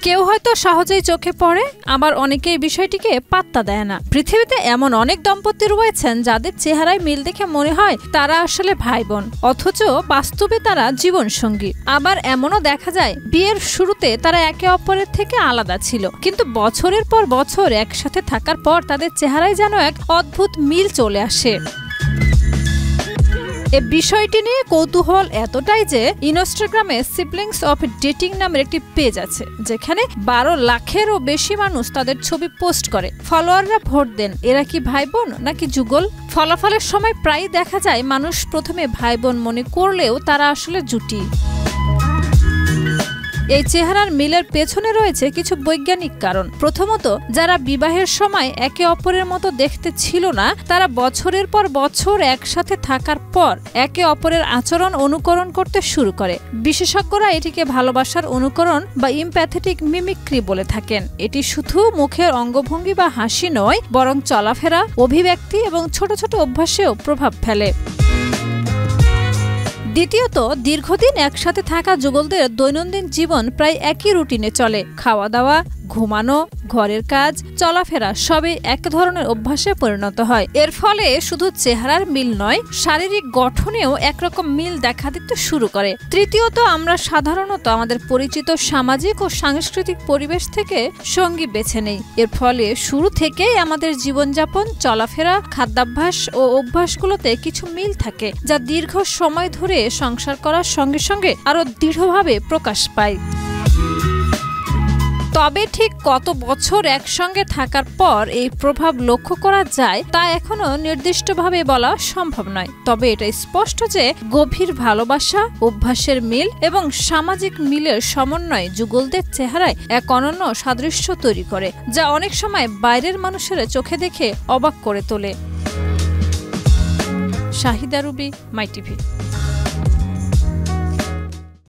কেউ হয়তো সহজেই চোখে পড়ে, আবার অনেকেই বিষয়টিকে পাত্তা দেয় না। পৃথিবীতে এমন অনেক দম্পতি রয়েছেন যাদের চেহারায় মিল দেখে মনে হয় তারা আসলে ভাই বোন, অথচ বাস্তবে তারা জীবনসঙ্গী। আবার এমনও দেখা যায় বিয়ের শুরুতে তারা একে অপরের থেকে আলাদা ছিল, কিন্তু বছরের পর বছর একসাথে থাকার পর তাদের চেহারায় যেন এক অদ্ভুত মিল চলে আসে। এই বিষয়টি নিয়ে কৌতূহল এতটাই যে ইনস্টাগ্রামে সিবলিংস অফ ডেটিং নামের একটি পেজ আছে, যেখানে 12 লাখেরও বেশি মানুষ তাদের ছবি পোস্ট করে। ফলোয়াররা ভোট দেন এরা কি ভাই বোন নাকি যুগল। ফলাফলের সময় প্রায়ই দেখা যায় মানুষ প্রথমে ভাই বোন মনে করলেও তারা আসলে জুটি। এই চেহারার মিলের পেছনে রয়েছে কিছু বৈজ্ঞানিক কারণ। প্রথমত, যারা বিবাহের সময় একে অপরের মতো দেখতে ছিল না, তারা বছরের পর বছর একসাথে থাকার পর একে অপরের আচরণ অনুকরণ করতে শুরু করে। বিশেষজ্ঞরা এটিকে ভালোবাসার অনুকরণ বা ইমপ্যাথেটিক মিমিক্রি বলে থাকেন। এটি শুধু মুখের অঙ্গভঙ্গি বা হাসি নয়, বরং চলাফেরা, অভিব্যক্তি এবং ছোট ছোট অভ্যাসেও প্রভাব ফেলে। দ্বিতীয়ত, দীর্ঘদিন একসাথে থাকা যুগলদের দৈনন্দিন জীবন প্রায় একই রুটিনে চলে। খাওয়া দাওয়া, ঘুমানো, ঘরের কাজ, চলাফেরা সবই এক ধরনের অভ্যাসে পরিণত হয়। এর ফলে শুধু চেহারার মিল নয়, শারীরিক গঠনেও একরকম মিল দেখা দিতে শুরু করে। তৃতীয়ত, আমরা সাধারণত আমাদের পরিচিত সামাজিক ও সাংস্কৃতিক পরিবেশ থেকে সঙ্গী বেছে নেই। এর ফলে শুরু থেকেই আমাদের জীবনযাপন, চলাফেরা, খাদ্যাভ্যাস ও অভ্যাসগুলোতে কিছু মিল থাকে, যা দীর্ঘ সময় ধরে সংসার করার সঙ্গে সঙ্গে আরো দৃঢ়ভাবে প্রকাশ পায়। তবে ঠিক কত বছর একসঙ্গে থাকার পর এই প্রভাব লক্ষ্য করা যায় তা এখনো নির্দিষ্টভাবে বলা সম্ভব নয়। তবে এটা স্পষ্ট যে গভীর ভালোবাসা, অভ্যাসের মিল এবং সামাজিক মিলের সমন্বয় যুগলদের চেহারায় এক অনন্য সাদৃশ্য তৈরি করে, যা অনেক সময় বাইরের মানুষের চোখে দেখে অবাক করে তোলে। শাহিদা রুবি, মাই টিভি।